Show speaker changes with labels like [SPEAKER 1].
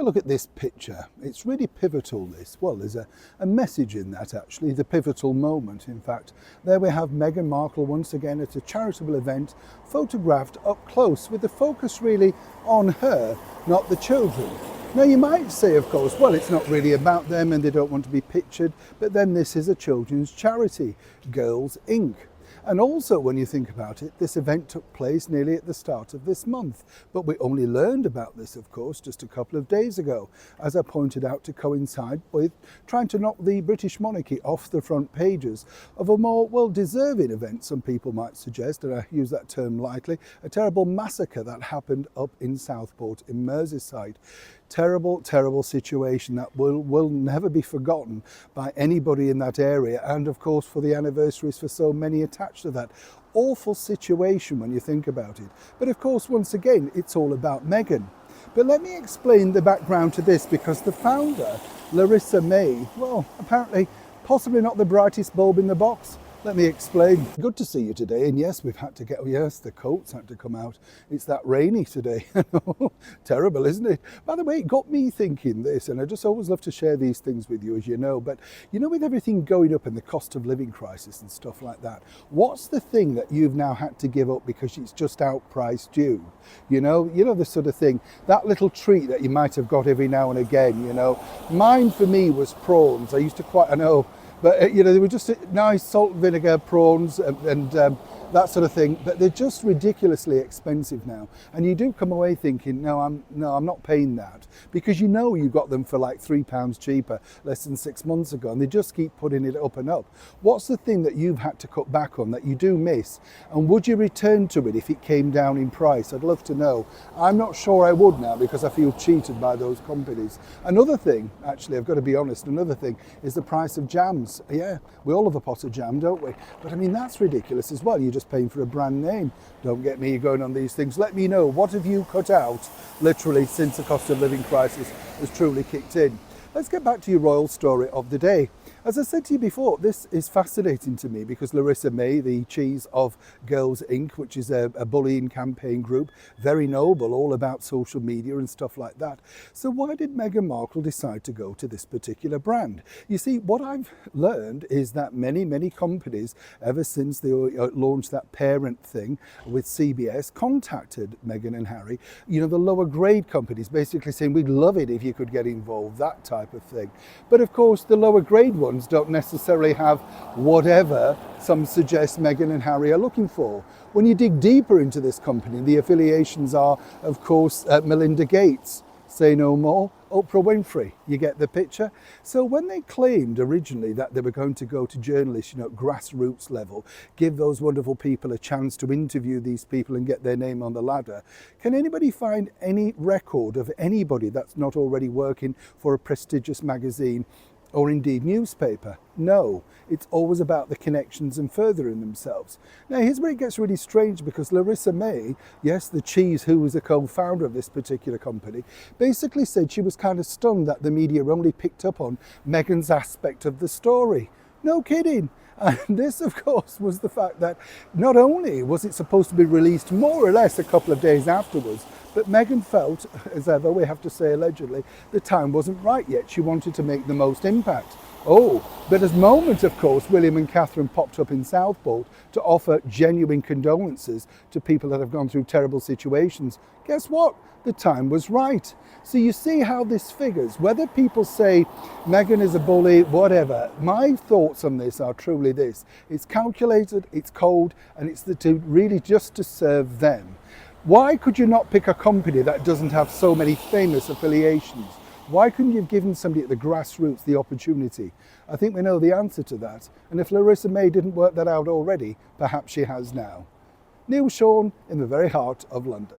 [SPEAKER 1] look at this picture. It's really pivotal, this. Well, there's a message in that, actually, the pivotal moment, in fact. There we have Meghan Markle once again at a charitable event, photographed up close, with the focus really on her, not the children. Now, you might say, of course, well, it's not really about them and they don't want to be pictured, but then this is a children's charity, Girls Inc. And also, when you think about it, this event took place nearly at the start of this month. But we only learned about this, of course, just a couple of days ago, as I pointed out, to coincide with trying to knock the British monarchy off the front pages of a more well-deserving event, some people might suggest, and I use that term lightly, a terrible massacre that happened up in Southport in Merseyside. Terrible, terrible situation that will never be forgotten by anybody in that area, and of course for the anniversaries for so many attached to that. Awful situation when you think about it. But of course, once again, it's all about Meghan. But let me explain the background to this, because the founder, Larissa May, well, apparently possibly not the brightest bulb in the box. Let me explain. Good to see you today, and yes, we've had to get, yes, the coats had to come out. It's that rainy today. Terrible, isn't it? By the way, it got me thinking this, and I just always love to share these things with you, as you know, but you know, with everything going up and the cost of living crisis and stuff like that, what's the thing that you've now had to give up because it's just outpriced you? You know the sort of thing, that little treat that you might have got every now and again, you know. Mine for me was prawns. I used to quite, I know, but you know, they were just nice salt and vinegar prawns and that sort of thing, but they're just ridiculously expensive now. And you do come away thinking, no, I'm not paying that, because you know you got them for like £3 cheaper less than 6 months ago, and they just keep putting it up and up. What's the thing that you've had to cut back on that you do miss? And would you return to it if it came down in price? I'd love to know. I'm not sure I would now, because I feel cheated by those companies. Another thing, actually, I've got to be honest, another thing is the price of jams. Yeah, we all have a pot of jam, don't we? But I mean, that's ridiculous as well. You're just paying for a brand name. Don't get me going on these things. Let me know, what have you cut out, literally, since the cost of living crisis has truly kicked in? Let's get back to your royal story of the day. As I said to you before, this is fascinating to me because Larissa May, the cheese of Girls Inc., which is a bullying campaign group, very noble, all about social media and stuff like that. So why did Meghan Markle decide to go to this particular brand? You see, what I've learned is that many companies, ever since they launched that parent thing with CBS, contacted Meghan and Harry, you know, the lower grade companies, basically saying, we'd love it if you could get involved, that type of thing. But of course, the lower grade ones don't necessarily have whatever some suggest Meghan and Harry are looking for. When you dig deeper into this company, the affiliations are, of course, Melinda Gates, say no more, Oprah Winfrey. You get the picture? So when they claimed originally that they were going to go to journalists, you know, grassroots level, give those wonderful people a chance to interview these people and get their name on the ladder, can anybody find any record of anybody that's not already working for a prestigious magazine or indeed newspaper? No, it's always about the connections and furthering themselves. Now here's where it gets really strange, because Larissa May, yes, the cheese, who was a co-founder of this particular company, basically said she was kind of stunned that the media only picked up on Meghan's aspect of the story. No kidding. And this, of course, was the fact that not only was it supposed to be released more or less a couple of days afterwards, but Meghan felt, as ever, we have to say allegedly, the time wasn't right yet. She wanted to make the most impact. Oh, but as moment, of course, William and Catherine popped up in Southport to offer genuine condolences to people that have gone through terrible situations. Guess what? The time was right. So you see how this figures. Whether people say Meghan is a bully, whatever, my thoughts on this are truly this. It's calculated, it's cold, and it's really just to serve them. Why could you not pick a company that doesn't have so many famous affiliations? Why couldn't you have given somebody at the grassroots the opportunity? I think we know the answer to that. And if Larissa May didn't work that out already, perhaps she has now. Neil Sean in the very heart of London.